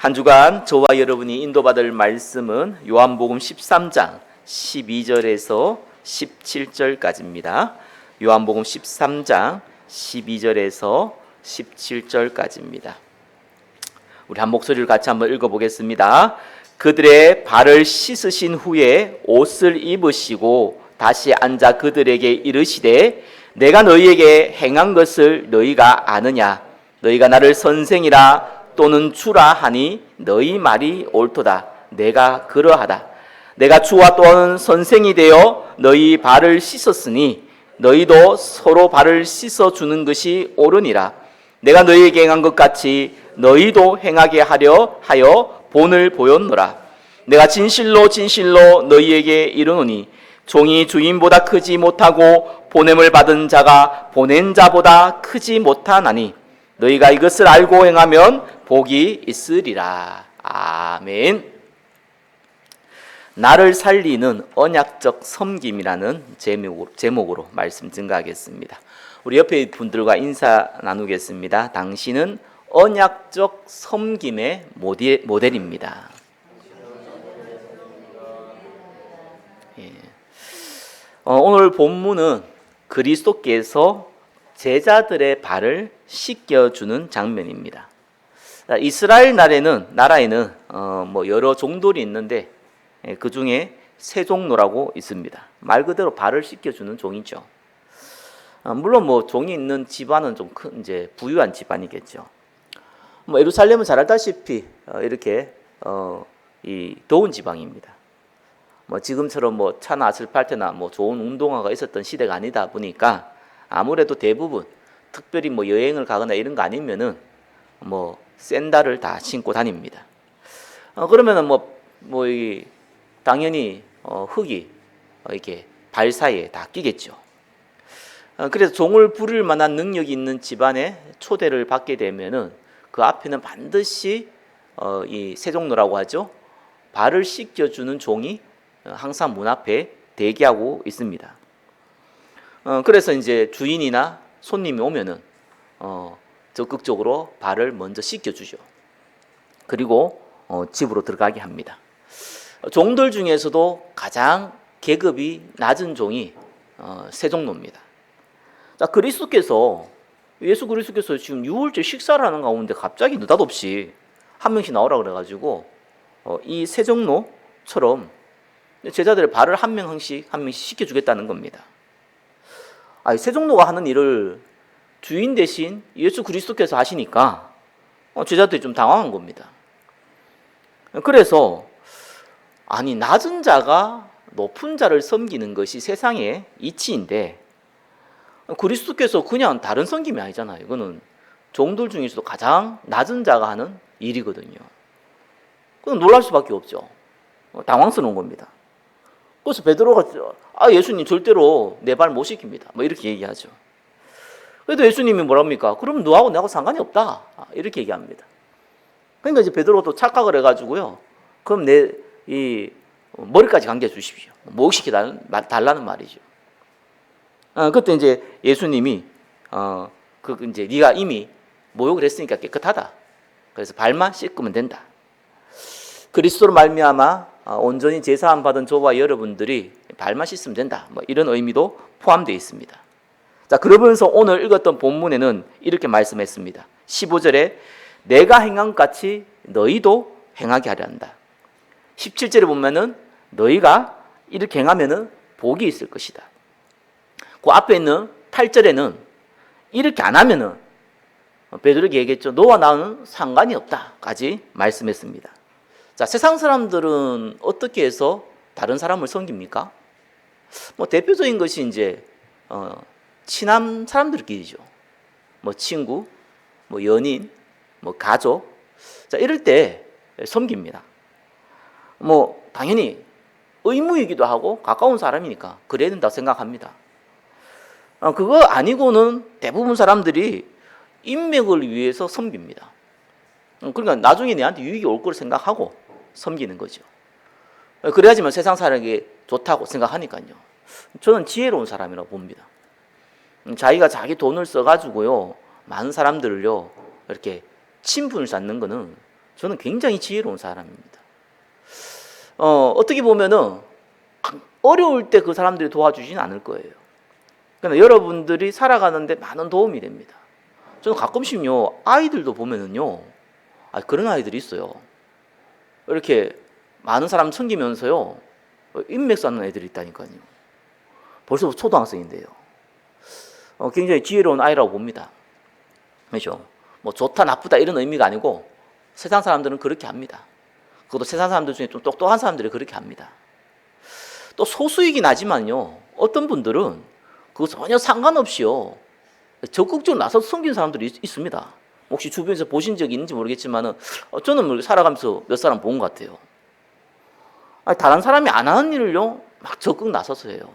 한 주간 저와 여러분이 인도받을 말씀은 요한복음 13장 12절에서 17절까지입니다. 요한복음 13장 12절에서 17절까지입니다. 우리 한 목소리를 같이 한번 읽어보겠습니다. 그들의 발을 씻으신 후에 옷을 입으시고 다시 앉아 그들에게 이르시되 내가 너희에게 행한 것을 너희가 아느냐? 너희가 나를 선생이라 또는 주라 하니 너희 말이 옳도다. 내가 그러하다. 내가 주와 또는 선생이 되어 너희 발을 씻었으니 너희도 서로 발을 씻어주는 것이 옳으니라. 내가 너희에게 행한 것 같이 너희도 행하게 하려 하여 본을 보였노라. 내가 진실로 진실로 너희에게 이르노니 종이 주인보다 크지 못하고 보냄을 받은 자가 보낸 자보다 크지 못하나니 너희가 이것을 알고 행하면 복이 있으리라. 아멘. 나를 살리는 언약적 섬김이라는 제목으로 말씀 증가하겠습니다. 우리 옆에 분들과 인사 나누겠습니다. 당신은 언약적 섬김의 모델입니다. 예. 오늘 본문은 그리스도께서 제자들의 발을 씻겨주는 장면입니다. 이스라엘 나라에는 여러 종들이 있는데 그 중에 세종로라고 있습니다. 말 그대로 발을 씻겨주는 종이죠. 물론 종이 있는 집안은 좀 큰 이제 부유한 집안이겠죠. 예루살렘은 잘 알다시피 이렇게 이 더운 지방입니다. 지금처럼 차나 아스팔트나 좋은 운동화가 있었던 시대가 아니다 보니까 아무래도 대부분 특별히 여행을 가거나 이런 거 아니면은 샌들을 다 신고 다닙니다. 그러면은 당연히 흙이 이렇게 발 사이에 다 끼겠죠. 그래서 종을 부릴 만한 능력이 있는 집안에 초대를 받게 되면은 그 앞에는 반드시 이 세종로라고 하죠. 발을 씻겨주는 종이 항상 문 앞에 대기하고 있습니다. 그래서 이제 주인이나 손님이 오면은 적극적으로 발을 먼저 씻겨주죠. 그리고 집으로 들어가게 합니다. 종들 중에서도 가장 계급이 낮은 종이 세종로입니다. 자, 예수 그리스도께서 지금 유월절 식사를 하는 가운데 갑자기 느닷없이 한 명씩 나오라 그래가지고 이 세종로처럼 제자들의 발을 한 명씩 씻겨주겠다는 겁니다. 세종로가 하는 일을 주인 대신 예수 그리스도께서 하시니까 제자들이 좀 당황한 겁니다. 그래서 낮은 자가 높은 자를 섬기는 것이 세상의 이치인데 그리스도께서 그냥 다른 섬김이 아니잖아요. 이거는 종들 중에서도 가장 낮은 자가 하는 일이거든요. 그건 놀랄 수밖에 없죠. 당황스러운 겁니다. 그래서 베드로가 예수님 절대로 내 발 못 씻깁니다. 이렇게 얘기하죠. 그래도 예수님이 뭐랍니까? 그럼 너하고 나하고 상관이 없다. 이렇게 얘기합니다. 그러니까 이제 베드로도 착각을 해가지고요. 그럼 내 이 머리까지 감겨 주십시오. 목욕시켜 달라는 말이죠. 그때 이제 예수님이 이제 네가 이미 모욕을 했으니까 깨끗하다. 그래서 발만 씻으면 된다. 그리스도로 말미암아 온전히 제사함 받은 저와 여러분들이 발만 씻으면 된다. 이런 의미도 포함되어 있습니다. 자, 그러면서 오늘 읽었던 본문에는 이렇게 말씀했습니다. 15절에 내가 행한 것 같이 너희도 행하게 하려 한다. 17절에 보면은 너희가 이렇게 행하면은 복이 있을 것이다. 그 앞에 있는 8절에는 이렇게 안 하면은 베드로에게 얘기했죠. 너와 나는 상관이 없다까지 말씀했습니다. 자, 세상 사람들은 어떻게 해서 다른 사람을 섬깁니까? 대표적인 것이 이제 친한 사람들끼리죠. 친구, 연인, 가족. 자, 이럴 때 섬깁니다. 당연히 의무이기도 하고 가까운 사람이니까 그래야 된다고 생각합니다. 그거 아니고는 대부분 사람들이 인맥을 위해서 섬깁니다. 그러니까 나중에 내한테 유익이 올 걸 생각하고 섬기는 거죠. 그래야지만 세상 사람에게 좋다고 생각하니까요. 저는 지혜로운 사람이라고 봅니다. 자기가 자기 돈을 써가지고요, 많은 사람들을요, 이렇게 친분을 쌓는 거는 저는 굉장히 지혜로운 사람입니다. 어떻게 보면은 어려울 때 그 사람들이 도와주지는 않을 거예요. 그러나 여러분들이 살아가는데 많은 도움이 됩니다. 저는 가끔씩요, 아이들도 보면은요, 그런 아이들이 있어요. 이렇게 많은 사람 섬기면서요, 인맥 쌓는 애들이 있다니까요. 벌써 초등학생인데요. 굉장히 지혜로운 아이라고 봅니다. 그렇죠? 뭐 좋다 나쁘다 이런 의미가 아니고 세상 사람들은 그렇게 합니다. 그것도 세상 사람들 중에 좀 똑똑한 사람들이 그렇게 합니다. 또 소수이긴 하지만요, 어떤 분들은 그거 전혀 상관없이요, 적극적으로 나서서 섬기는 사람들이 있습니다. 혹시 주변에서 보신 적이 있는지 모르겠지만은 저는 살아가면서 몇 사람 본 것 같아요. 다른 사람이 안 하는 일을요, 막 적극 나서서 해요.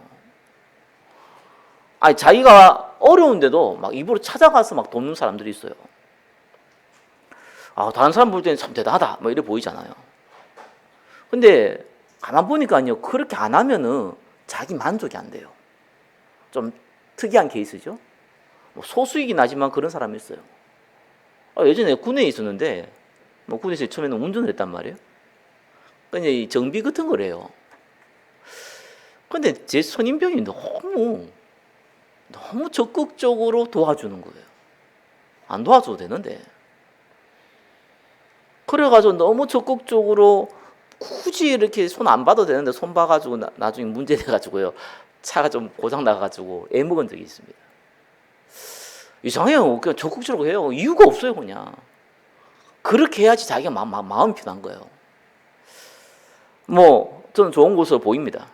자기가 어려운데도 막 입으로 찾아가서 막 돕는 사람들이 있어요. 다른 사람 볼 때는 참 대단하다, 뭐 이래 보이잖아요. 근데 가만 보니까요, 그렇게 안 하면은 자기 만족이 안 돼요. 좀 특이한 케이스죠. 뭐 소수이긴 하지만 그런 사람이 있어요. 예전에 군에 있었는데, 뭐 군에서 처음에는 운전을 했단 말이에요. 근데 이 정비 같은 걸 해요. 근데 제 선임병이 너무 적극적으로 도와주는 거예요. 안 도와줘도 되는데. 그래가지고 너무 적극적으로 굳이 이렇게 손 안 봐도 되는데 손 봐가지고 나중에 문제 돼가지고요, 차가 좀 고장 나가지고 애 먹은 적이 있습니다. 이상해요. 그냥 적극적으로 해요. 이유가 없어요. 그냥 그렇게 해야지 자기가 마음이 편한 거예요. 뭐 저는 좋은 것으로 보입니다.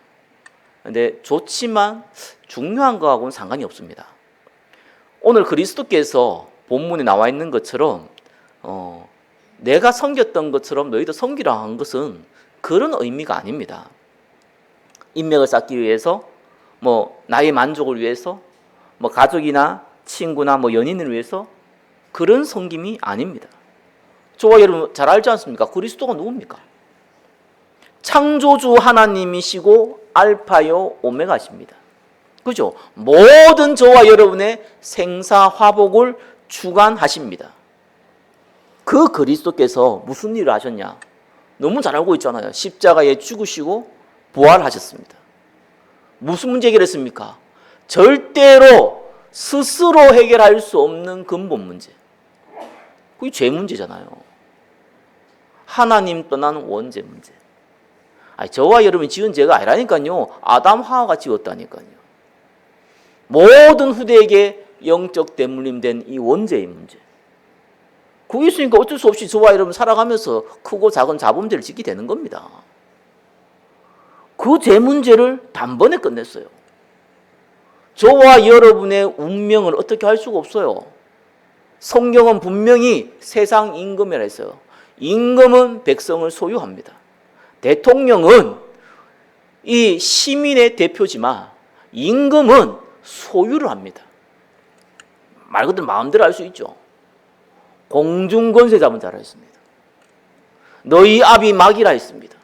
근데 좋지만 중요한 거하고는 상관이 없습니다. 오늘 그리스도께서 본문에 나와 있는 것처럼 내가 섬겼던 것처럼 너희도 섬기라 한 것은 그런 의미가 아닙니다. 인맥을 쌓기 위해서, 뭐 나의 만족을 위해서, 뭐 가족이나 친구나 뭐 연인을 위해서 그런 섬김이 아닙니다. 저와 여러분 잘 알지 않습니까? 그리스도가 누굽니까? 창조주 하나님이시고 알파요 오메가십니다. 그죠? 모든 저와 여러분의 생사화복을 주관하십니다. 그 그리스도께서 무슨 일을 하셨냐? 너무 잘 알고 있잖아요. 십자가에 죽으시고 부활하셨습니다. 무슨 문제 해결했습니까? 절대로 스스로 해결할 수 없는 근본 문제. 그게 죄 문제잖아요. 하나님 떠난 원죄 문제. 저와 여러분이 지은 죄가 아니라니까요. 아담 하와가 지었다니까요. 모든 후대에게 영적 대물림된 이 원죄의 문제. 그게 있으니까 어쩔 수 없이 저와 여러분 살아가면서 크고 작은 자범죄를 짓게 되는 겁니다. 그 죄 문제를 단번에 끝냈어요. 저와 여러분의 운명을 어떻게 할 수가 없어요. 성경은 분명히 세상 임금이라 했어요. 임금은 백성을 소유합니다. 대통령은 이 시민의 대표지만 임금은 소유를 합니다. 말 그대로 마음대로 할 수 있죠. 공중권세 잡은 자라 했습니다. 너희 아비 막이라 했습니다.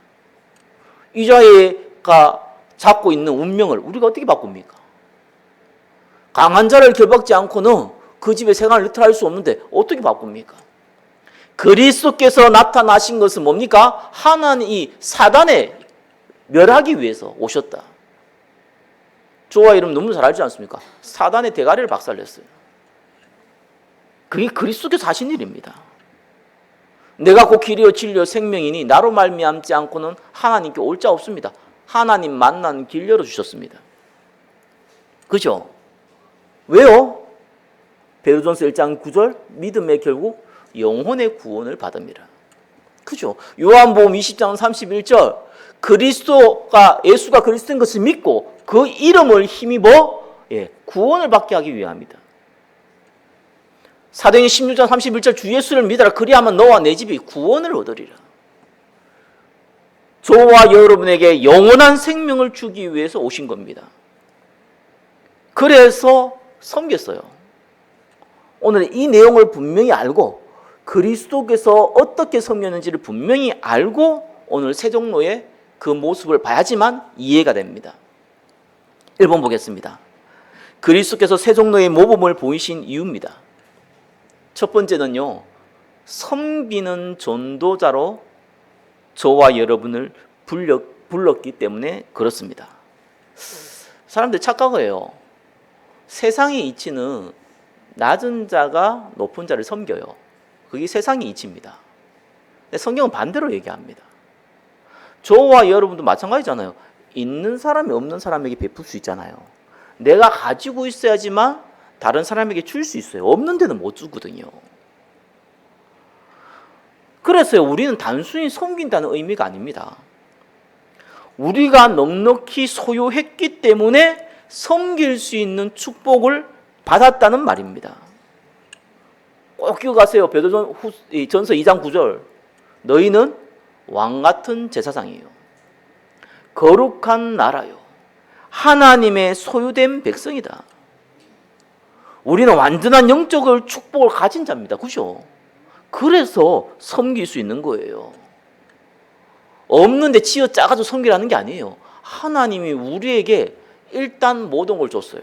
이 자가 잡고 있는 운명을 우리가 어떻게 바꿉니까? 강한 자를 결박지 않고는 그 집의 생활을 느탈할 수 없는데 어떻게 바꿉니까? 그리스도께서 나타나신 것은 뭡니까? 하나님 이 사단에 멸하기 위해서 오셨다. 저와 여러분 너무 잘 알지 않습니까? 사단의 대가리를 박살냈어요. 그게 그리스도께서 하신 일입니다. 내가 곧 길이요 진리요 생명이니 나로 말미암지 않고는 하나님께 올 자 없습니다. 하나님 만나는 길 열어주셨습니다. 그죠? 왜요? 베드로전서 1장 9절 믿음의 결국 영혼의 구원을 받음이라. 그죠? 요한복음 20장 31절 예수가 그리스도인 것을 믿고 그 이름을 힘입어 구원을 받게 하기 위함이다. 사도행전 16장 31절 주 예수를 믿어라 그리하면 너와 내 집이 구원을 얻으리라. 저와 여러분에게 영원한 생명을 주기 위해서 오신 겁니다. 그래서 섬겼어요. 오늘 이 내용을 분명히 알고 그리스도께서 어떻게 섬겼는지를 분명히 알고 오늘 세종로의 그 모습을 봐야지만 이해가 됩니다. 1번 보겠습니다. 그리스도께서 세종로의 모범을 보이신 이유입니다. 첫 번째는요, 섬기는 전도자로 저와 여러분을 불렀기 때문에 그렇습니다. 사람들이 착각해요. 세상의 이치는 낮은 자가 높은 자를 섬겨요. 그게 세상의 이치입니다. 근데 성경은 반대로 얘기합니다. 저와 여러분도 마찬가지잖아요. 있는 사람이 없는 사람에게 베풀 수 있잖아요. 내가 가지고 있어야지만 다른 사람에게 줄 수 있어요. 없는 데는 못 주거든요. 그래서 우리는 단순히 섬긴다는 의미가 아닙니다. 우리가 넉넉히 소유했기 때문에 섬길 수 있는 축복을 받았다는 말입니다. 꼭 기억하세요. 베드로전서 2장 9절. 너희는 왕같은 제사장이요 거룩한 나라요 하나님의 소유된 백성이다. 우리는 완전한 영적 축복을 가진 자입니다. 그죠? 그래서 섬길 수 있는 거예요. 없는데 지어 짜가지고 섬기라는 게 아니에요. 하나님이 우리에게 일단 모든 걸 줬어요.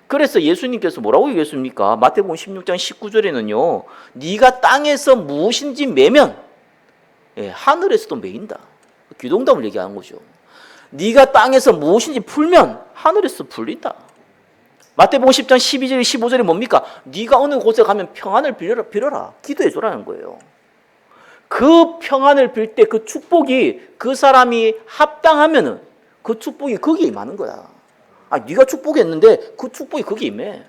그래서 예수님께서 뭐라고 얘기했습니까? 마태복음 16장 19절에는요. 네가 땅에서 무엇인지 매면 하늘에서도 매인다. 귀동담을 얘기하는 거죠. 네가 땅에서 무엇인지 풀면 하늘에서 풀린다. 마태복음 10장 12절 15절이 뭡니까? 네가 어느 곳에 가면 평안을 빌어라. 기도해 주라는 거예요. 그 평안을 빌 때 그 축복이 그 사람이 합당하면은 그 축복이 거기에 임하는 거야. 네가 축복했는데 그 축복이 거기에 임해.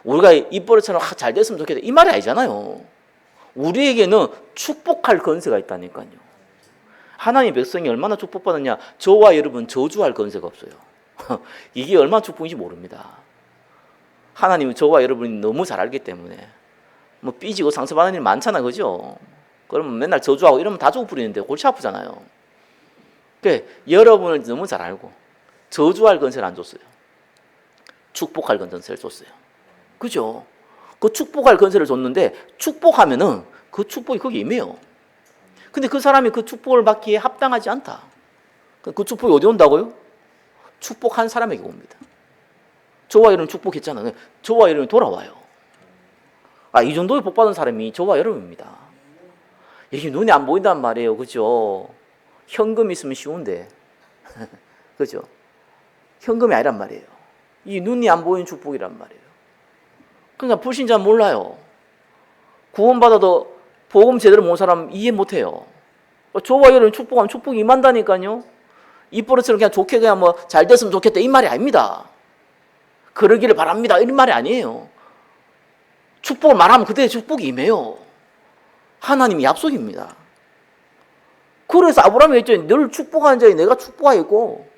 우리가 입버릇처럼 잘 됐으면 좋겠다 이 말이 아니잖아요. 우리에게는 축복할 건세가 있다니까요. 하나님의 백성이 얼마나 축복받았냐. 저와 여러분 저주할 건세가 없어요. 이게 얼마나 축복인지 모릅니다. 하나님은 저와 여러분이 너무 잘 알기 때문에 뭐 삐지고 상처받는 일 많잖아. 그죠? 그러면 맨날 저주하고 이러면 다 저주 부리는데 골치 아프잖아요. 그러니까 여러분을 너무 잘 알고 저주할 건세를 안 줬어요. 축복할 건세를 줬어요. 그죠? 그 축복할 건세를 줬는데 축복하면은 그 축복이 거기에 임해요. 근데 그 사람이 그 축복을 받기에 합당하지 않다. 그 축복이 어디 온다고요? 축복한 사람에게 옵니다. 저와 여러분 축복했잖아요. 저와 여러분이 돌아와요. 이 정도의 복 받은 사람이 저와 여러분입니다. 이게 눈에 안 보인단 말이에요. 그죠? 현금 있으면 쉬운데. 그죠? 현금이 아니란 말이에요. 이 눈이 안 보이는 축복이란 말이에요. 그러니까 불신자는 몰라요. 구원받아도 복음 제대로 모르는 사람 이해 못해요. 저와 여러분 축복하면 축복이 임한다니까요. 입버릇처럼 그냥 좋게 그냥 뭐 잘 됐으면 좋겠다 이 말이 아닙니다. 그러기를 바랍니다 이런 말이 아니에요. 축복을 말하면 그때 축복이 임해요. 하나님의 약속입니다. 그래서 아브라함이 했죠. 너를 축복하는 자에 내가 축복하겠고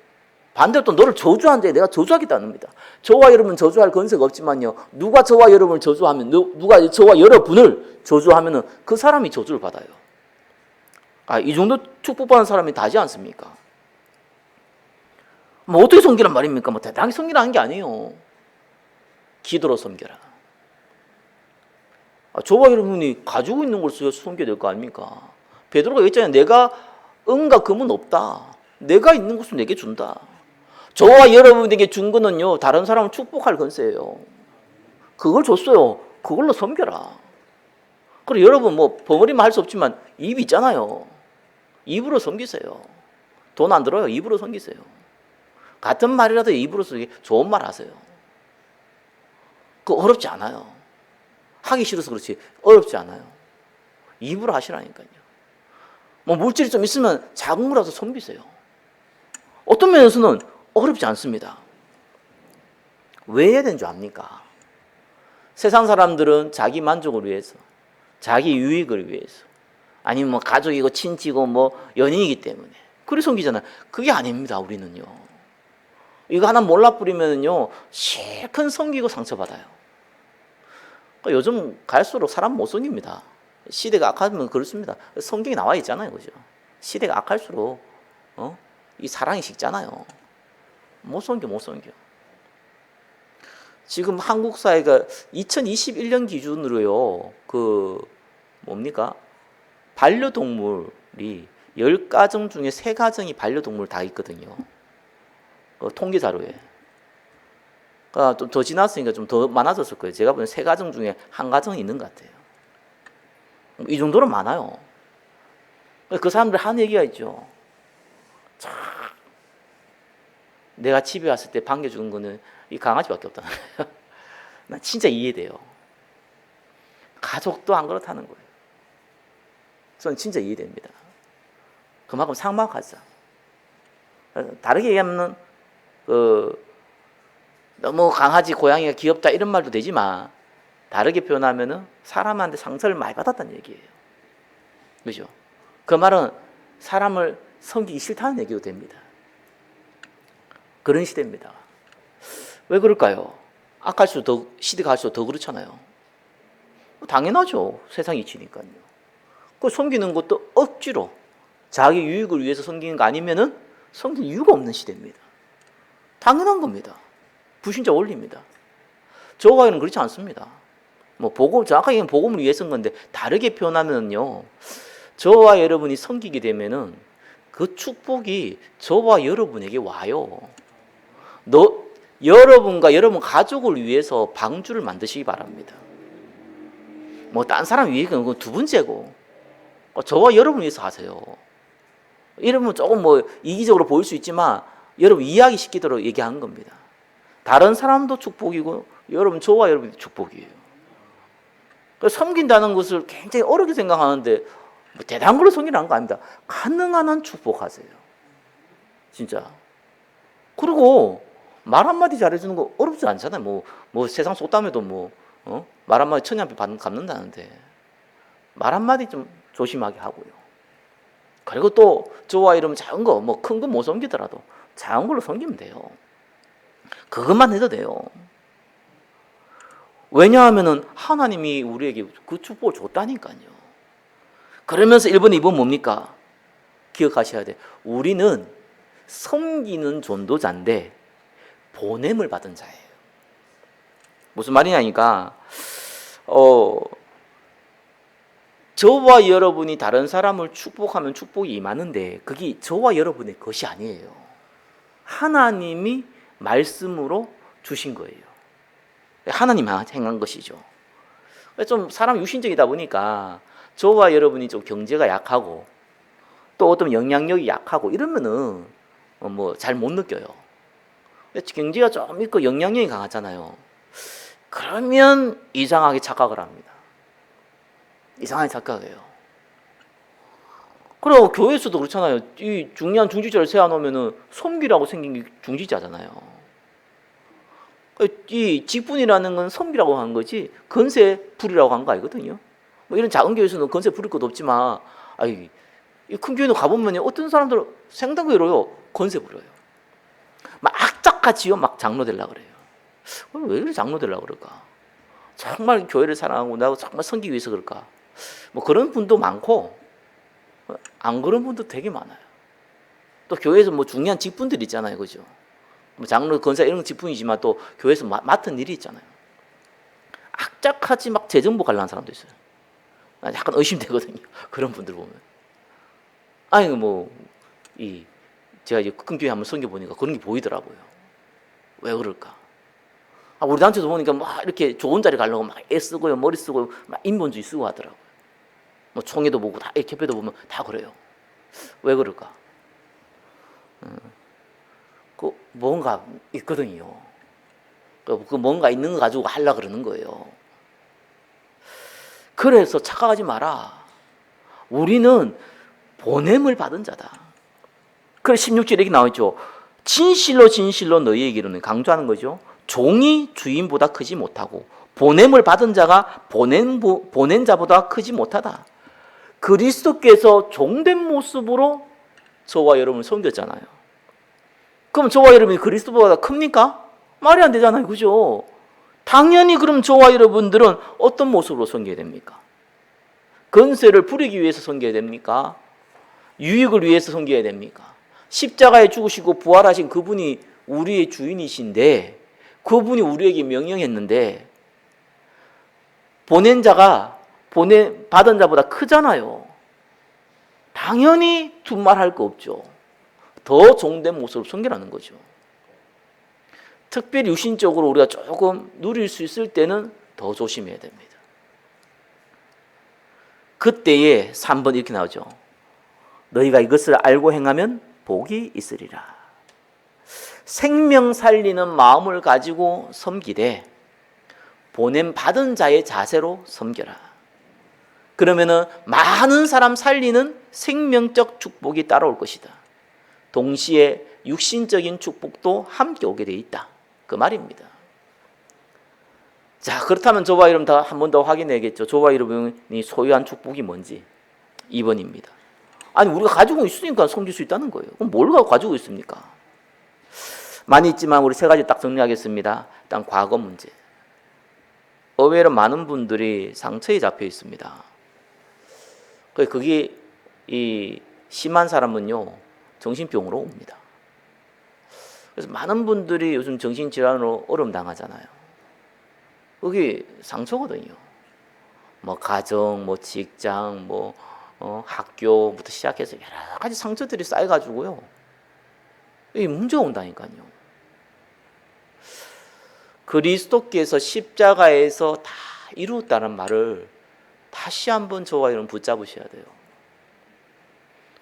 반대로 또 너를 저주하는 자에 내가 저주하겠다는 겁니다. 저와 여러분 저주할 건세가 없지만요. 누가 저와 여러분을 저주하면 누가 저와 여러분을 저주하면 그 사람이 저주를 받아요. 이 정도 축복받은 사람이 다지 않습니까? 뭐 어떻게 섬기란 말입니까? 뭐 대단하게 섬기라는 게 아니에요. 기도로 섬겨라. 저와 여러분이 가지고 있는 걸 섬겨야 될 거 아닙니까? 베드로가 얘기했잖아요. 내가 은과 금은 없다. 내가 있는 것을 내게 준다. 저와 여러분에게 준 거는요. 다른 사람을 축복할 건세예요. 그걸 줬어요. 그걸로 섬겨라. 그리고 여러분 뭐 벙어리만 할 수 없지만 입이 있잖아요. 입으로 섬기세요. 돈 안 들어요. 입으로 섬기세요. 같은 말이라도 입으로 좋은 말 하세요. 그거 어렵지 않아요. 하기 싫어서 그렇지 어렵지 않아요. 입으로 하시라니까요. 뭐 물질이 좀 있으면 작은 거라도 섬기세요. 어떤 면에서는 어렵지 않습니다. 왜 해야 되는 줄 압니까? 세상 사람들은 자기 만족을 위해서, 자기 유익을 위해서, 아니면 뭐 가족이고 친지고 뭐 연인이기 때문에 그래서 섬기잖아요. 그게 아닙니다. 우리는요. 이거 하나 몰라 뿌리면요 실컷 섬기고 상처받아요. 그러니까 요즘 갈수록 사람 못 섬깁니다. 시대가 악하면 그렇습니다. 성경에 나와 있잖아요. 그죠? 시대가 악할수록 이 사랑이 식잖아요. 못 섬겨. 지금 한국 사회가 2021년 기준으로요. 반려동물이 10가정 중에 3가정이 반려동물 다 있거든요. 통계 자료에. 좀 더 지났으니까 좀 더 많아졌을 거예요. 제가 보기엔 3가정 중에 1가정이 있는 것 같아요. 이 정도로 많아요. 그 사람들 하는 얘기가 있죠. 참, 내가 집에 왔을 때 반겨주는 거는 이 강아지밖에 없다는 거예요. 난 진짜 이해돼요. 가족도 안 그렇다는 거예요. 저는 진짜 이해됩니다. 그만큼 삭막하죠. 다르게 얘기하면 너무 강아지, 고양이가 귀엽다 이런 말도 되지만 다르게 표현하면 사람한테 상처를 많이 받았다는 얘기예요. 그죠? 그 말은 사람을 섬기기 싫다는 얘기도 됩니다. 그런 시대입니다. 왜 그럴까요? 시대가 갈수록 더 그렇잖아요. 당연하죠. 세상이 이치니까요. 그 섬기는 것도 억지로 자기 유익을 위해서 섬기는 거 아니면은 섬길 이유가 없는 시대입니다. 당연한 겁니다. 불신자 원리입니다. 저와는 그렇지 않습니다. 정확하게 복음을 위해 쓴 건데 다르게 표현하면요. 저와 여러분이 섬기게 되면은 그 축복이 저와 여러분에게 와요. 여러분과 여러분 가족을 위해서 방주를 만드시기 바랍니다. 딴 사람 위해서는 그건 두 번째고, 저와 여러분 위해서 하세요. 이러면 조금 이기적으로 보일 수 있지만, 여러분 이해하기 쉽도록 얘기하는 겁니다. 다른 사람도 축복이고, 저와 여러분이 축복이에요. 섬긴다는 것을 굉장히 어렵게 생각하는데, 대단한 걸로 섬기라는 거 아닙니다. 가능한 한 축복하세요. 진짜. 그리고, 말 한마디 잘해주는 거 어렵지 않잖아요. 세상 속담에도 말 한마디 천리 한 표 갚는다는데 말 한마디 좀 조심하게 하고요. 그리고 또 저와 여러분 작은 거 큰 거 못 섬기더라도 작은 걸로 섬기면 돼요. 그것만 해도 돼요. 왜냐하면은 하나님이 우리에게 그 축복을 줬다니까요. 그러면서 1번, 2번 뭡니까? 기억하셔야 돼. 우리는 섬기는 전도자인데 보냄을 받은 자예요. 무슨 말이냐니까 저와 여러분이 다른 사람을 축복하면 축복이 임하는데 그게 저와 여러분의 것이 아니에요. 하나님이 말씀으로 주신 거예요. 하나님이 행한 것이죠. 좀 사람이 육신적이다 보니까 저와 여러분이 좀 경제가 약하고 또 어떤 영향력이 약하고 이러면은 잘 못 느껴요. 경제가 좀 있고 영향력이 강하잖아요. 그러면 이상하게 착각을 합니다. 이상하게 착각해요. 그리고 교회에서도 그렇잖아요. 이 중요한 중지자를 세워놓으면 섬기라고 생긴 게 중지자잖아요. 이 직분이라는 건 섬기라고 한 거지 건세 부리라고 한 거 아니거든요. 이런 작은 교회에서는 건세 부릴 것도 없지만 이 큰 교회는 가보면 어떤 사람들은 생당교회로요 건세 부려요. 막 악착같이요 막 장로 되려고 그래요. 왜 이렇게 장로 되려고 그럴까? 정말 교회를 사랑하고 나도 정말 섬기기 위해서 그럴까? 그런 분도 많고 안 그런 분도 되게 많아요. 또 교회에서 중요한 직분들이 있잖아요, 그죠? 장로, 권사 이런 직분이지만 또 교회에서 맡은 일이 있잖아요. 악착같이 막 재정부 관리하는 사람도 있어요. 약간 의심되거든요. 그런 분들 보면. 제가 이제 큰 교회 한번 섬겨 보니까 그런 게 보이더라고요. 왜 그럴까? 우리 단체도 보니까 막 이렇게 좋은 자리 가려고 막 애쓰고요, 머리 쓰고, 막 인본주의 쓰고 하더라고요. 총회도 보고, 협회도 보면 다 그래요. 왜 그럴까? 뭔가 있거든요. 그 뭔가 있는 거 가지고 하려고 그러는 거예요. 그래서 착각하지 마라. 우리는 보냄을 받은 자다. 그래서 16절에 이렇게 나와있죠. 진실로 진실로 너희에게로는 강조하는 거죠. 종이 주인보다 크지 못하고 보냄을 받은 자가 보낸 자보다 크지 못하다. 그리스도께서 종된 모습으로 저와 여러분을 섬겼잖아요. 그럼 저와 여러분이 그리스도보다 큽니까? 말이 안 되잖아요. 그죠? 당연히 그럼 저와 여러분들은 어떤 모습으로 섬겨야 됩니까? 건세를 부리기 위해서 섬겨야 됩니까? 유익을 위해서 섬겨야 됩니까? 십자가에 죽으시고 부활하신 그분이 우리의 주인이신데 그분이 우리에게 명령했는데 보낸 자가 받은 자보다 크잖아요. 당연히 두말할 거 없죠. 더 종된 모습으로 섬기라는 거죠. 특별히 육신적으로 우리가 조금 누릴 수 있을 때는 더 조심해야 됩니다. 그때에 3번 이렇게 나오죠. 너희가 이것을 알고 행하면 복이 있으리라. 생명 살리는 마음을 가지고 섬기되 보냄 받은 자의 자세로 섬겨라. 그러면은 많은 사람 살리는 생명적 축복이 따라올 것이다. 동시에 육신적인 축복도 함께 오게 돼 있다. 그 말입니다. 자, 그렇다면 저와 여러분 다 한 번 더 확인해야겠죠. 저와 여러분이 소유한 축복이 뭔지. 2번입니다. 아니, 우리가 가지고 있으니까 섬길 수 있다는 거예요. 그럼 뭘 가지고 있습니까? 많이 있지만 우리 세 가지 딱 정리하겠습니다. 일단 과거 문제. 의외로 많은 분들이 상처에 잡혀 있습니다. 그게 이 심한 사람은요, 정신병으로 옵니다. 그래서 많은 분들이 요즘 정신질환으로 어려움 당하잖아요. 그게 상처거든요. 뭐 가정, 뭐 직장, 뭐 학교부터 시작해서 여러 가지 상처들이 쌓여가지고요, 이게 문제가 온다니까요. 그리스도께서 십자가에서 다 이루었다는 말을 다시 한번 저와 여러분 붙잡으셔야 돼요.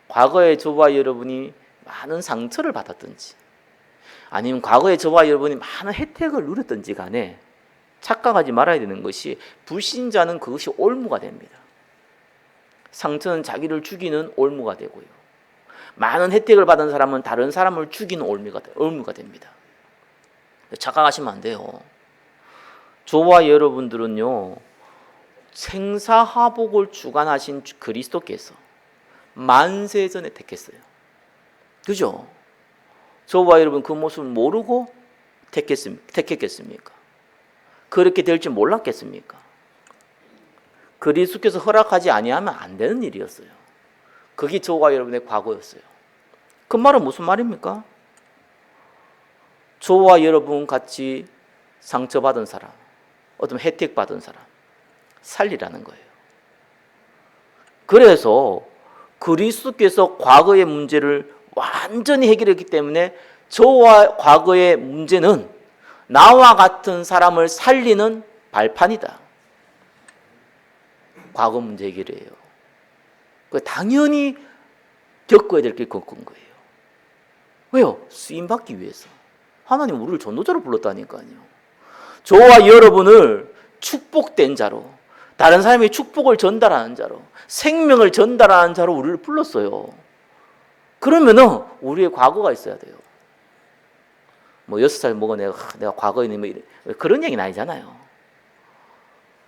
과거에 저와 여러분이 많은 상처를 받았든지 아니면 과거에 저와 여러분이 많은 혜택을 누렸든지 간에 착각하지 말아야 되는 것이, 불신자는 그것이 올무가 됩니다. 상처는 자기를 죽이는 올무가 되고요, 많은 혜택을 받은 사람은 다른 사람을 죽이는 올무가 됩니다. 착각하시면 안 돼요. 저와 여러분들은요, 생사화복을 주관하신 그리스도께서 만세전에 택했어요. 그죠? 저와 여러분 그 모습을 모르고 택했겠습니까? 그렇게 될 줄 몰랐겠습니까? 그리스도께서 허락하지 아니하면 안 되는 일이었어요. 그게 저와 여러분의 과거였어요. 그 말은 무슨 말입니까? 저와 여러분 같이 상처받은 사람, 어떤 혜택받은 사람 살리라는 거예요. 그래서 그리스도께서 과거의 문제를 완전히 해결했기 때문에 저와 과거의 문제는 나와 같은 사람을 살리는 발판이다. 과거 문제 해결이에요. 당연히 겪어야 될 게 겪은 거예요. 왜요? 쓰임받기 위해서. 하나님 우리를 전도자로 불렀다니까요. 저와 여러분을 축복된 자로, 다른 사람에게 축복을 전달하는 자로, 생명을 전달하는 자로 우리를 불렀어요. 그러면은 우리의 과거가 있어야 돼요. 뭐 6살 먹어 내가 과거에 뭐 그런 얘기는 아니잖아요.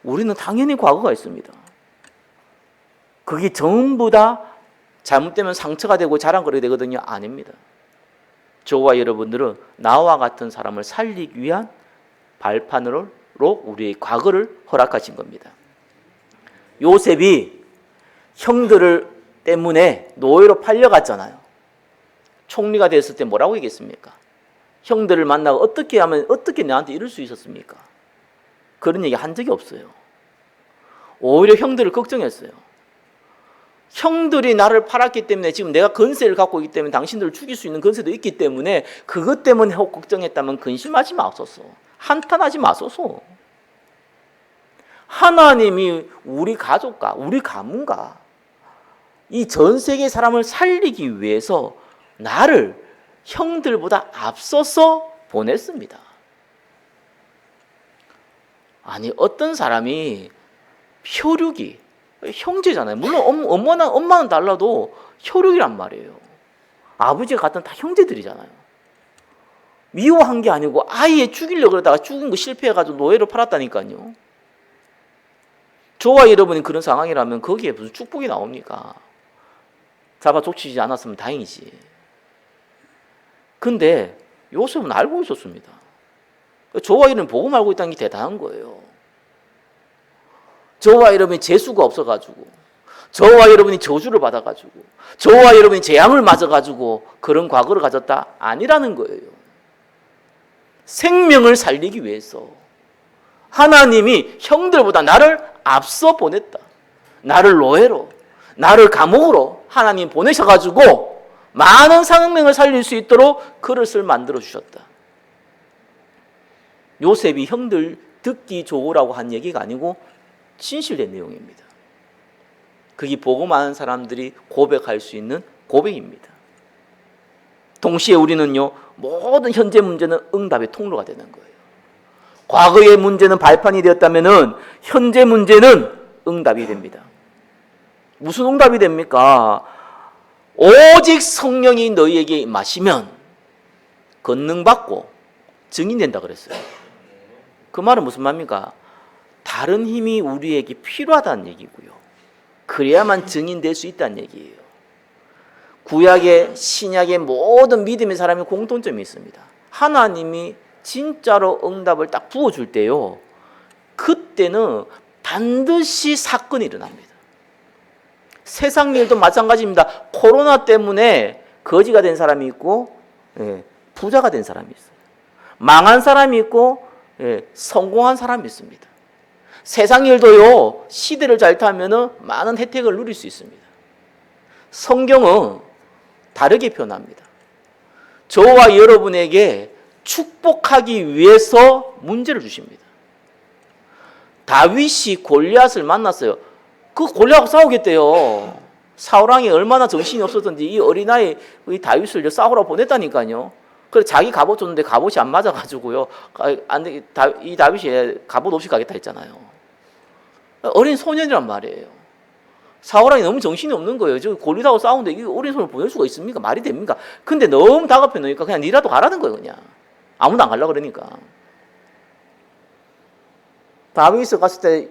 우리는 당연히 과거가 있습니다. 그게 전부 다 잘못되면 상처가 되고 자랑거리가 되거든요. 아닙니다. 저와 여러분들은 나와 같은 사람을 살리기 위한 발판으로 우리의 과거를 허락하신 겁니다. 요셉이 형들을 때문에 노예로 팔려갔잖아요. 총리가 됐을 때 뭐라고 얘기했습니까? 형들을 만나고 어떻게 하면 어떻게 나한테 이럴 수 있었습니까? 그런 얘기 한 적이 없어요. 오히려 형들을 걱정했어요. 형들이 나를 팔았기 때문에 지금 내가 건세를 갖고 있기 때문에 당신들을 죽일 수 있는 건세도 있기 때문에 그것 때문에 걱정했다면 근심하지 마소서. 한탄하지 마소서. 하나님이 우리 가족과 우리 가문과 이 전 세계 사람을 살리기 위해서 나를 형들보다 앞서서 보냈습니다. 아니, 어떤 사람이 혈육이 형제잖아요. 물론 엄마는 달라도 혈육이란 말이에요. 아버지가 같은 다 형제들이잖아요. 미워한 게 아니고 아예 죽이려고 그러다가 죽은 거 실패해가지고 노예로 팔았다니까요. 저와 여러분이 그런 상황이라면 거기에 무슨 축복이 나옵니까? 잡아 족치지 않았으면 다행이지. 근데 요셉은 알고 있었습니다. 저와 여러분이 복음 알고 있다는 게 대단한 거예요. 저와 여러분이 재수가 없어가지고, 저와 여러분이 저주를 받아가지고, 저와 여러분이 재앙을 맞아가지고 그런 과거를 가졌다? 아니라는 거예요. 생명을 살리기 위해서 하나님이 형들보다 나를 앞서 보냈다. 나를 노예로, 나를 감옥으로 하나님 보내셔가지고 많은 생명을 살릴 수 있도록 그릇을 만들어 주셨다. 요셉이 형들 듣기 좋으라고 한 얘기가 아니고 진실된 내용입니다. 그게 보고 많은 사람들이 고백할 수 있는 고백입니다. 동시에 우리는요, 모든 현재 문제는 응답의 통로가 되는 거예요. 과거의 문제는 발판이 되었다면 현재 문제는 응답이 됩니다. 무슨 응답이 됩니까? 오직 성령이 너희에게 임하시면 권능받고 증인된다 그랬어요. 그 말은 무슨 말입니까? 다른 힘이 우리에게 필요하다는 얘기고요. 그래야만 증인될 수 있다는 얘기예요. 구약의 신약의 모든 믿음의 사람이 공통점이 있습니다. 하나님이 진짜로 응답을 딱 부어줄 때요, 그때는 반드시 사건이 일어납니다. 세상 일도 마찬가지입니다. 코로나 때문에 거지가 된 사람이 있고, 부자가 된 사람이 있어요. 망한 사람이 있고, 성공한 사람이 있습니다. 세상 일도요, 시대를 잘 타면은 많은 혜택을 누릴 수 있습니다. 성경은 다르게 표현합니다. 저와 여러분에게 축복하기 위해서 문제를 주십니다. 다윗이 골리앗을 만났어요. 그 골리앗하고 싸우겠대요. 사울왕이 얼마나 정신이 없었던지 이 어린아이 다윗을 싸우러 보냈다니까요. 그래 자기 갑옷 줬는데 갑옷이 안 맞아가지고요. 이 다윗이 갑옷 없이 가겠다 했잖아요. 어린 소년이란 말이에요. 사울왕이 너무 정신이 없는 거예요. 저 골리앗하고 싸우는데 이 어린 손을 보낼 수가 있습니까? 말이 됩니까? 근데 너무 다급해 놓으니까 그냥 니라도 가라는 거예요. 그냥 아무도 안 가려고 그러니까. 다윗이 갔을 때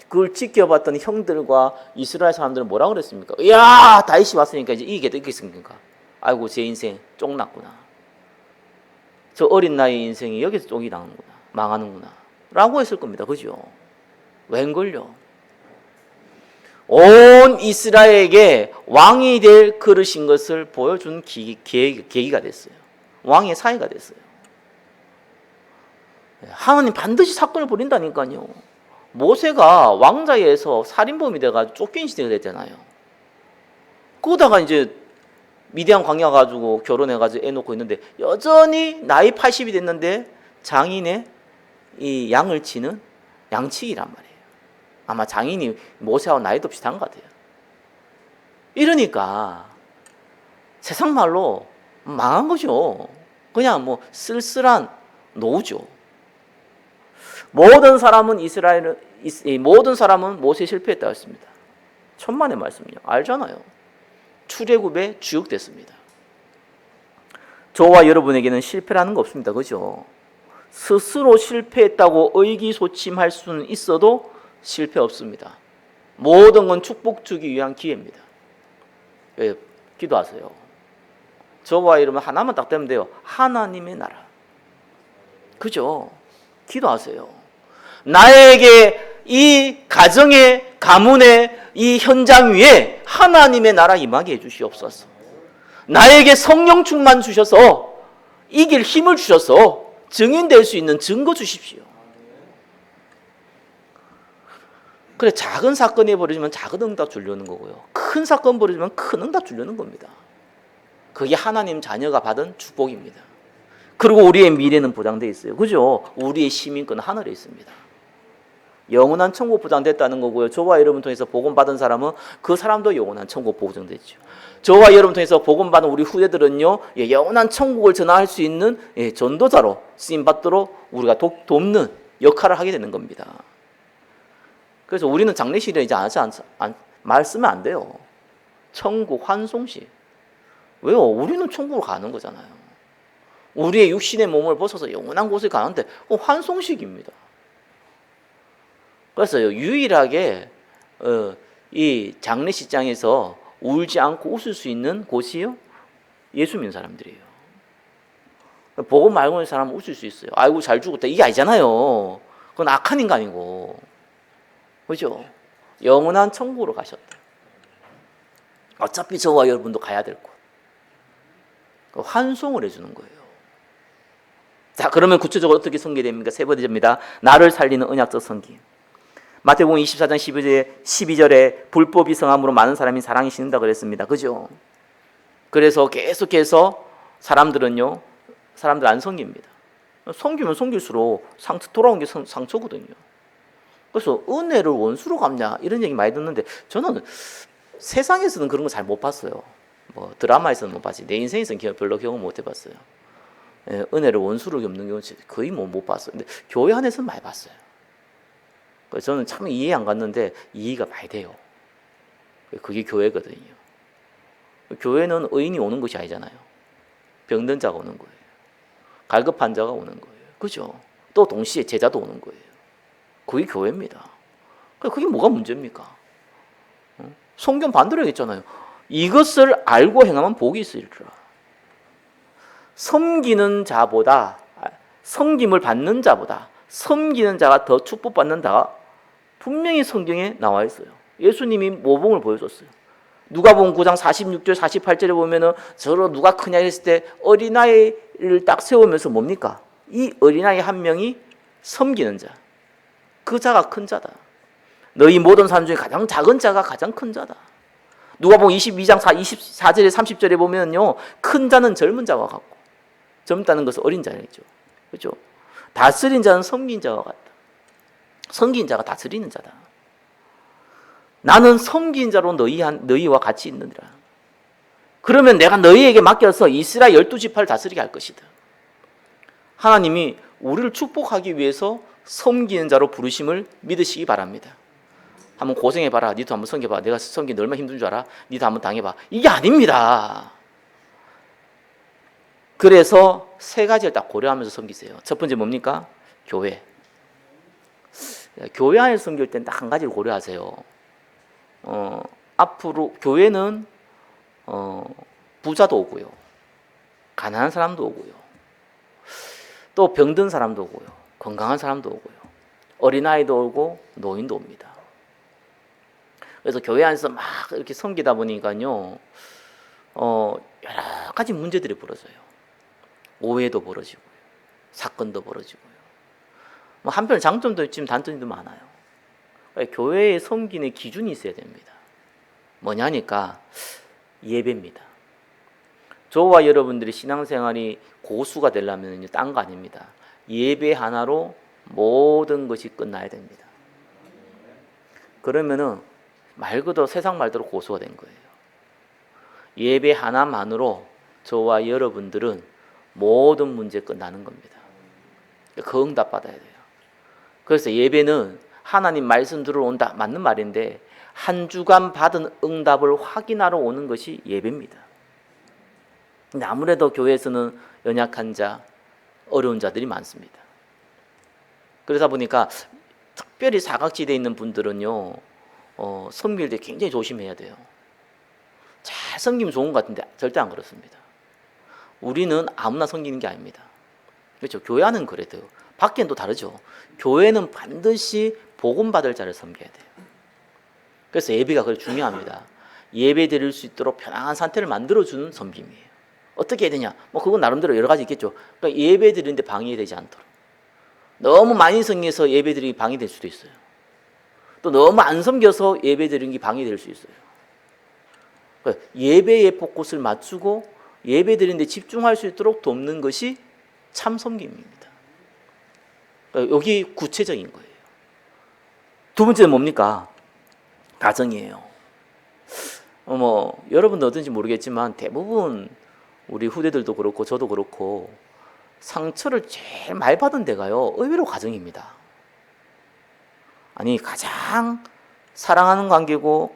그걸 지켜봤던 형들과 이스라엘 사람들은 뭐라고 그랬습니까? 이야, 다윗이 왔으니까 이제 이기겠습니까? 아이고, 제 인생 쫑났구나. 저 어린 나이 인생이 여기서 쫑이 나는구나. 망하는구나. 라고 했을 겁니다. 그죠? 웬걸요? 온 이스라엘에게 왕이 될 그릇인 것을 보여준 계기가 됐어요. 왕의 사회가 됐어요. 하나님 반드시 사건을 벌인다니까요. 모세가 왕자에서 살인범이 돼가지고 쫓긴 시대가 됐잖아요. 그러다가 이제 미디안 광야 가지고 결혼해가지고 애 놓고 있는데 여전히 나이 80이 됐는데 장인의 이 양을 치는 양치기란 말이에요. 아마 장인이 모세하고 나이도 비슷한 것 같아요. 이러니까 세상 말로 망한 거죠. 그냥 뭐 쓸쓸한 노우죠. 모든 사람은 모세에 실패했다고 했습니다. 천만의 말씀이요. 알잖아요. 출애굽에 주역됐습니다. 저와 여러분에게는 실패라는 거 없습니다. 그죠? 스스로 실패했다고 의기소침할 수는 있어도 실패 없습니다. 모든 건 축복 주기 위한 기회입니다. 예, 기도하세요. 저와 여러분 하나만 딱 되면 돼요. 하나님의 나라. 그죠? 기도하세요. 나에게 이 가정의 가문의 이 현장 위에 하나님의 나라 임하게 해주시옵소서. 나에게 성령 충만 주셔서 이길 힘을 주셔서 증인될 수 있는 증거 주십시오. 그래, 작은 사건이 벌어지면 작은 응답 주려는 거고요. 큰 사건 벌어지면 큰 응답 주려는 겁니다. 그게 하나님 자녀가 받은 축복입니다. 그리고 우리의 미래는 보장되어 있어요. 그죠? 우리의 시민권은 하늘에 있습니다. 영원한 천국 보장됐다는 거고요. 저와 여러분 통해서 복음 받은 사람은 그 사람도 영원한 천국 보장됐죠. 저와 여러분 통해서 복음 받은 우리 후대들은요, 영원한 천국을 전할 수 있는 전도자로 쓰임 받도록 우리가 돕는 역할을 하게 되는 겁니다. 그래서 우리는 장례식에 이제 말 쓰면 안 돼요. 천국 환송식. 왜요? 우리는 천국으로 가는 거잖아요. 우리의 육신의 몸을 벗어서 영원한 곳에 가는데 환송식입니다. 그래서 유일하게 이 장례식장에서 울지 않고 웃을 수 있는 곳이요, 예수 믿는 사람들이에요. 복음 알고 있는 사람은 웃을 수 있어요. 아이고 잘 죽었다 이게 아니잖아요. 그건 악한 인간이고, 그죠? 영원한 천국으로 가셨다. 어차피 저와 여러분도 가야 될 곳. 환송을 해주는 거예요. 자, 그러면 구체적으로 어떻게 섬기됩니까? 세 번째입니다. 나를 살리는 언약적 섬김. 마태복음 24장 12절에 불법이 성함으로 많은 사람이 사랑이 식는다 그랬습니다. 그죠? 그래서 계속해서 사람들 안 섬깁니다. 섬기면 섬길수록 돌아온 게 상처거든요. 그래서 은혜를 원수로 갚냐 이런 얘기 많이 듣는데 저는 세상에서는 그런 거 잘 못 봤어요. 뭐 드라마에서는 못 봤지. 내 인생에서는 별로 경험 못 해봤어요. 예, 은혜를 원수로 갚는 경우는 거의 못 봤어요. 근데 교회 안에서는 많이 봤어요. 그래서 저는 참 이해 안 갔는데 이해가 많이 돼요. 그게 교회거든요. 교회는 의인이 오는 것이 아니잖아요. 병든 자가 오는 거예요. 갈급한 자가 오는 거예요. 그죠? 또 동시에 제자도 오는 거예요. 그게 교회입니다. 그게 뭐가 문제입니까? 성경 반대로 했잖아요. 이것을 알고 행하면 복이 있으리라. 섬기는 자보다, 섬김을 받는 자보다 섬기는 자가 더 축복받는다. 분명히 성경에 나와 있어요. 예수님이 모범을 보여줬어요. 누가복음 9장 46절 48절에 보면은 저로 누가 크냐 했을 때 어린아이를 딱 세우면서 뭡니까? 이 어린아이 한 명이 섬기는 자. 그 자가 큰 자다. 너희 모든 사람 중에 가장 작은 자가 가장 큰 자다. 누가복음 22장 24절에 30절에 보면요. 큰 자는 젊은 자와 같고 젊다는 것은 어린 자이죠. 그렇죠? 다스린 자는 섬긴 자와 같다. 섬긴 자가 다스리는 자다. 나는 섬긴 자로 너희와 같이 있느니라. 그러면 내가 너희에게 맡겨서 이스라엘 12지파를 다스리게 할 것이다. 하나님이 우리를 축복하기 위해서 섬기는 자로 부르심을 믿으시기 바랍니다. 한번 고생해봐라. 니도 한번 섬겨봐. 내가 섬기는 얼마나 힘든 줄 알아? 니도 한번 당해봐. 이게 아닙니다. 그래서 세 가지를 딱 고려하면서 섬기세요. 첫 번째 뭡니까? 교회. 교회 안에서 섬길 때는 딱 한 가지를 고려하세요. 앞으로 교회는 부자도 오고요. 가난한 사람도 오고요. 또 병든 사람도 오고요. 건강한 사람도 오고요. 어린아이도 오고 노인도 옵니다. 그래서 교회 안에서 막 이렇게 섬기다 보니까요. 여러 가지 문제들이 벌어져요. 오해도 벌어지고요. 사건도 벌어지고요. 한편 장점도 있지만 단점도 많아요. 교회에 섬기는 기준이 있어야 됩니다. 뭐냐니까 예배입니다. 저와 여러분들이 신앙생활이 고수가 되려면 딴 거 아닙니다. 예배 하나로 모든 것이 끝나야 됩니다. 그러면은 말 그대로 세상 말대로 고수가 된 거예요. 예배 하나만으로 저와 여러분들은 모든 문제 끝나는 겁니다. 그 응답 받아야 돼요. 그래서 예배는 하나님 말씀 들어온다 맞는 말인데 한 주간 받은 응답을 확인하러 오는 것이 예배입니다. 근데 아무래도 교회에서는 연약한 자, 어려운 자들이 많습니다. 그러다 보니까 특별히 사각지대에 있는 분들은요, 섬길 때 굉장히 조심해야 돼요. 잘 섬기면 좋은 것 같은데 절대 안 그렇습니다. 우리는 아무나 섬기는 게 아닙니다. 그렇죠? 교회 안은 그래도 밖에는 또 다르죠. 교회는 반드시 복음 받을 자를 섬겨야 돼요. 그래서 예배가 그렇게 중요합니다. 예배 드릴 수 있도록 편안한 상태를 만들어주는 섬김이에요. 어떻게 해야 되냐? 그건 나름대로 여러 가지 있겠죠. 그러니까 예배 드리는데 방해되지 않도록. 너무 많이 섬겨서 예배 드리기 방해될 수도 있어요. 또 너무 안 섬겨서 예배 드리는 게 방해될 수 있어요. 그러니까 예배의 포커스를 맞추고 예배 드리는데 집중할 수 있도록 돕는 것이 참 섬김입니다. 그러니까 여기 구체적인 거예요. 두 번째는 뭡니까? 가정이에요. 여러분도 어떤지 모르겠지만 대부분 우리 후대들도 그렇고 저도 그렇고 상처를 제일 많이 받은 데가요. 의외로 가정입니다. 아니 가장 사랑하는 관계고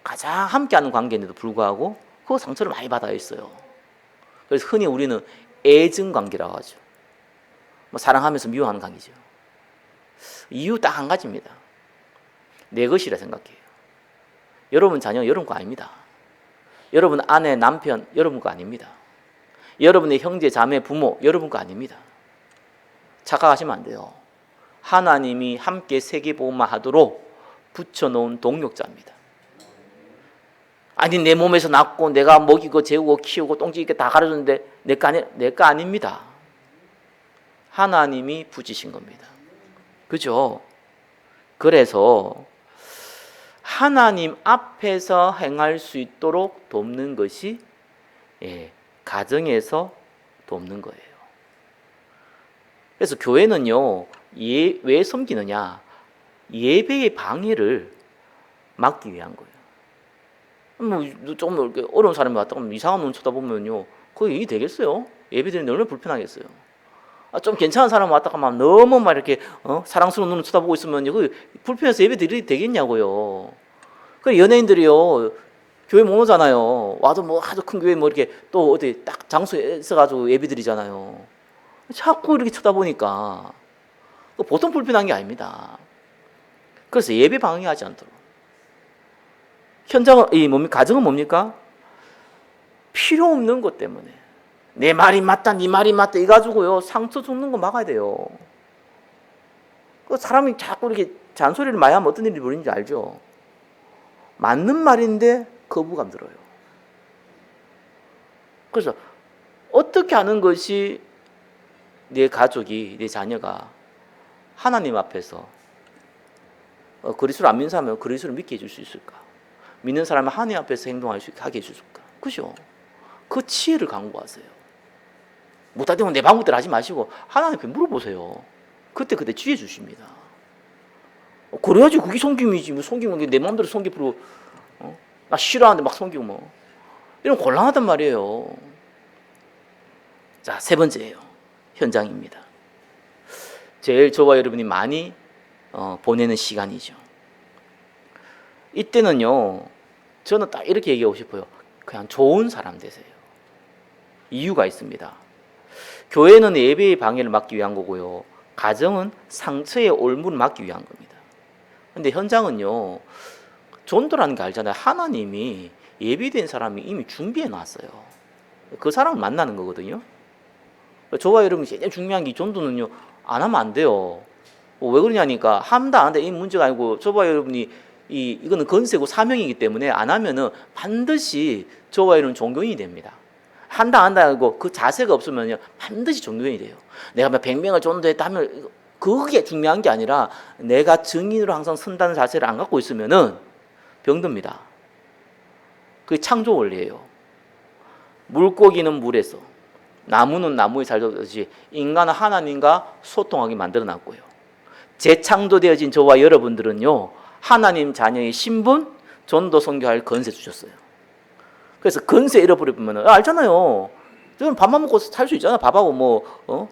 가장 함께하는 관계인데도 불구하고 그 상처를 많이 받아 있어요. 그래서 흔히 우리는 애증 관계라고 하죠. 사랑하면서 미워하는 관계죠. 이유 딱 한 가지입니다. 내 것이라 생각해요. 여러분 자녀 여러분 거 아닙니다. 여러분 아내 남편 여러분 거 아닙니다. 여러분의 형제 자매 부모 여러분 거 아닙니다. 착각하시면 안 돼요. 하나님이 함께 세계복음화 하도록 붙여놓은 동력자입니다. 아니 내 몸에서 낳고 내가 먹이고 재우고 키우고 똥찌게 다 가르쳤는데 내 거 아닙니다. 하나님이 붙이신 겁니다. 그죠? 그래서 하나님 앞에서 행할 수 있도록 돕는 것이 가정에서 돕는 거예요. 그래서 교회는요, 왜 섬기느냐? 예배의 방해를 막기 위한 거예요. 뭐, 좀 이렇게 어려운 사람이 왔다가 이상한 눈 쳐다보면요, 그게 이게 되겠어요? 예배 드리는데 얼마나 불편하겠어요? 좀 괜찮은 사람 왔다가 막 너무 막 이렇게 사랑스러운 눈을 쳐다보고 있으면요, 그 불편해서 예배 드리게 되겠냐고요. 그 연예인들이요, 교회 못 오잖아요. 와도 뭐 아주 큰 교회 뭐 이렇게 또 어디 딱 장소에 있어가지고 예배 드리잖아요. 자꾸 이렇게 쳐다보니까 보통 불편한 게 아닙니다. 그래서 예배 방해하지 않도록. 현장은 가정은 뭡니까? 필요 없는 것 때문에 내 말이 맞다, 네 말이 맞다 이 가지고요 상처 주는 거 막아야 돼요. 그 사람이 자꾸 이렇게 잔소리를 많이 하면 어떤 일이 벌어지는지 알죠? 맞는 말인데 거부감 들어요. 그래서 어떻게 하는 것이 내 가족이, 내 자녀가 하나님 앞에서 그리스도를 안 믿는 사람은 그리스도를 믿게 해줄 수 있을까? 믿는 사람은 하나님 앞에서 행동할 수 있게 하게 해줄까? 그죠? 그 지혜를 강구하세요. 못하면 내 방법대로 하지 마시고 하나님께 물어보세요. 그때 지혜 주십니다. 그래야지 그게 섬김이지. 뭐 섬기면 내 마음대로 섬기고 나 싫어하는데 막 섬기고 뭐 이런 곤란하단 말이에요. 자, 세 번째예요. 현장입니다. 제일 저와 여러분이 많이 보내는 시간이죠. 이때는요, 저는 딱 이렇게 얘기하고 싶어요. 그냥 좋은 사람 되세요. 이유가 있습니다. 교회는 예배의 방해를 막기 위한 거고요. 가정은 상처의 올무를 막기 위한 겁니다. 근데 현장은요, 전도라는 게 알잖아요. 하나님이 예비된 사람이 이미 준비해 놨어요. 그 사람을 만나는 거거든요. 저와 여러분이 제일 중요한 게 전도는요, 안 하면 안 돼요. 왜 그러냐니까, 한다 안 한다 이 문제가 아니고, 저와 여러분이 이거는 건세고 사명이기 때문에 안 하면은 반드시 저와 여러분 종교인이 됩니다. 한다 안 한다 하고 그 자세가 없으면요, 반드시 종교인이 돼요. 내가 100명을 전도했다 하면 그게 중요한 게 아니라 내가 증인으로 항상 선다는 자세를 안 갖고 있으면은 병듭니다. 그게 창조 원리예요. 물고기는 물에서, 나무는 나무에 살듯이 인간은 하나님과 소통하게 만들어놨고요. 재창조되어진 저와 여러분들은요, 하나님 자녀의 신분, 전도 선교할 건세 주셨어요. 그래서 건세 잃어버리면 알잖아요. 저는 밥만 먹고 살 수 있잖아. 밥하고 뭐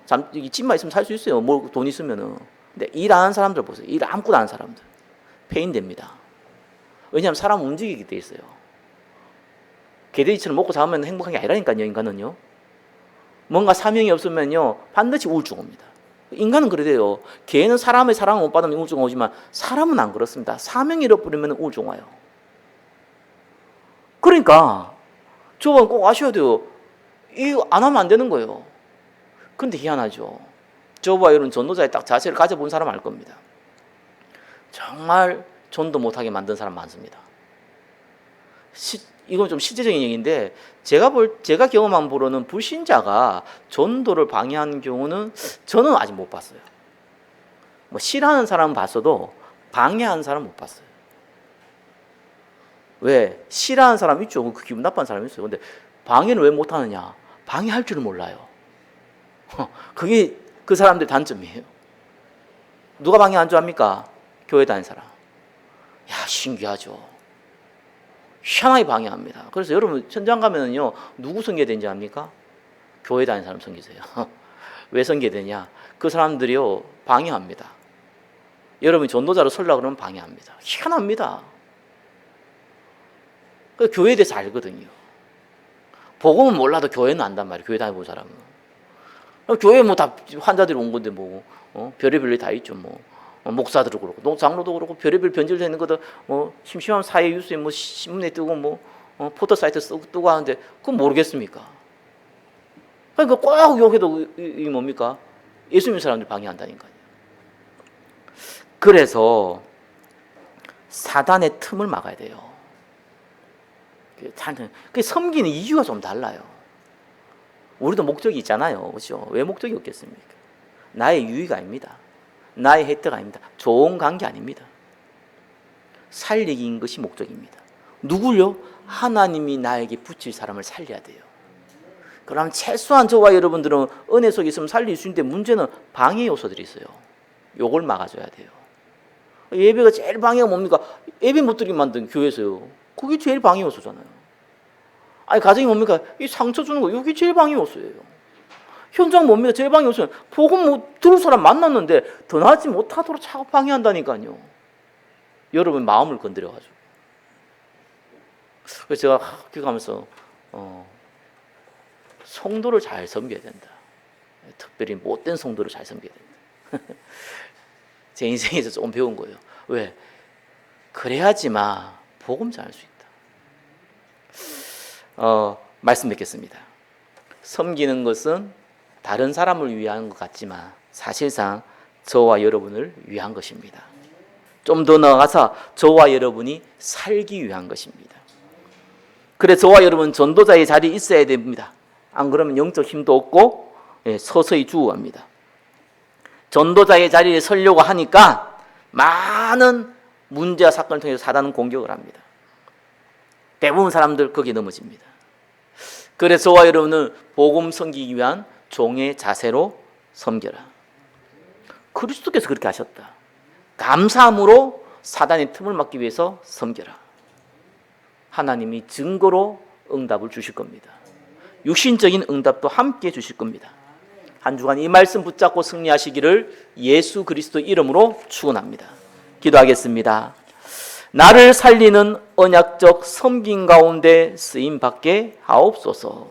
집만 있으면 살 수 있어요. 뭐 돈 있으면은. 근데 일 안 하는 사람들 보세요. 일 아무것도 안 하는 사람들 폐인됩니다. 왜냐하면 사람 움직이게 돼 있어요. 개돼지처럼 먹고 자면 행복한 게 아니라니까요. 인간은요. 뭔가 사명이 없으면요 반드시 우울증 옵니다. 인간은 그래요. 개는 사람의 사랑을 못 받으면 우울증 오지만 사람은 안 그렇습니다. 사명이 잃어버리면 우울증 와요. 그러니까 저건 꼭 아셔야 돼요. 이거 안 하면 안 되는 거예요. 근데 희한하죠. 저와 이런 전도자의 딱 자세를 가져본 사람 알 겁니다. 정말 전도 못하게 만든 사람 많습니다. 이건 좀 실제적인 얘기인데 제가 경험한 바로는 불신자가 전도를 방해한 경우는 저는 아직 못 봤어요. 뭐 싫어하는 사람은 봤어도 방해하는 사람은 못 봤어요. 왜? 싫어하는 사람 있죠. 그 기분 나쁜 사람 있어요. 근데 방해를 왜 못하느냐? 방해할 줄을 몰라요. 그게 그 사람들의 단점이에요. 누가 방해한 줄 압니까? 교회 다니는 사람. 야, 신기하죠. 희한하게 방해합니다. 그래서 여러분 현장 가면은요, 누구 섬겨야 되는지 압니까? 교회 다니는 사람 섬기세요. 왜 섬겨야 되냐? 그 사람들이요 방해합니다. 여러분이 전도자로 서려고 그러면 방해합니다. 희한합니다. 교회에 대해서 알거든요. 복음은 몰라도 교회는 안단 말이에요. 교회 다니는 사람은. 교회 뭐 다 환자들이 온 건데 뭐 별의별 일 다 있죠. 뭐 목사들도 그렇고 장로도 그렇고 별의별 변질되어 있는 것도 심심하면 사회 뉴스에 뭐 신문에 뜨고 포털 사이트 뜨고 하는데 그건 모르겠습니까? 그러니까 꼭 욕해도 이 뭡니까? 예수 믿는 사람들 방해한다니까요. 그래서 사단의 틈을 막아야 돼요. 그 섬기는 이유가 좀 달라요. 우리도 목적이 있잖아요. 그렇죠? 왜 목적이 없겠습니까? 나의 유익 아닙니다. 나의 혜택 아닙니다. 좋은 관계 아닙니다. 살리기인 것이 목적입니다. 누굴요? 하나님이 나에게 붙일 사람을 살려야 돼요. 그럼 최소한 저와 여러분들은 은혜 속에 있으면 살릴 수 있는데 문제는 방해 요소들이 있어요. 요걸 막아줘야 돼요. 예배가 제일 방해가 뭡니까? 예배 못 드리게 만든 교회에서요. 그게 제일 방해 요소잖아요. 아니 가정이 뭡니까? 이 상처 주는 거 이게 제일 방해 요소예요. 현장 뭡니까? 제일 방해 요소는 복음 못 들을 사람 만났는데 더 나지 못하도록 자꾸 방해한다니까요. 여러분 마음을 건드려가지고. 그래서 제가 학교 가면서 성도를 잘 섬겨야 된다. 특별히 못된 성도를 잘 섬겨야 된다. 제 인생에서 조금 배운 거예요. 왜? 그래야지만 복음 전할 수 있다. 말씀 뵙겠습니다. 섬기는 것은 다른 사람을 위한 것 같지만 사실상 저와 여러분을 위한 것입니다. 좀 더 나아가서 저와 여러분이 살기 위한 것입니다. 그래서 저와 여러분 전도자의 자리에 있어야 됩니다. 안 그러면 영적 힘도 없고 서서히 죽어갑니다. 전도자의 자리에 서려고 하니까 많은 문제와 사건을 통해서 사단은 공격을 합니다. 대부분 사람들 거기에 넘어집니다. 그래서 저와 여러분은 복음 섬기기 위한 종의 자세로 섬겨라. 그리스도께서 그렇게 하셨다. 감사함으로 사단의 틈을 막기 위해서 섬겨라. 하나님이 증거로 응답을 주실 겁니다. 육신적인 응답도 함께 주실 겁니다. 한 주간 이 말씀 붙잡고 승리하시기를 예수 그리스도 이름으로 축원합니다. 기도하겠습니다. 나를 살리는 언약적 섬김 가운데 쓰임 받게 하옵소서.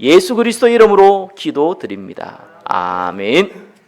예수 그리스도 이름으로 기도드립니다. 아멘.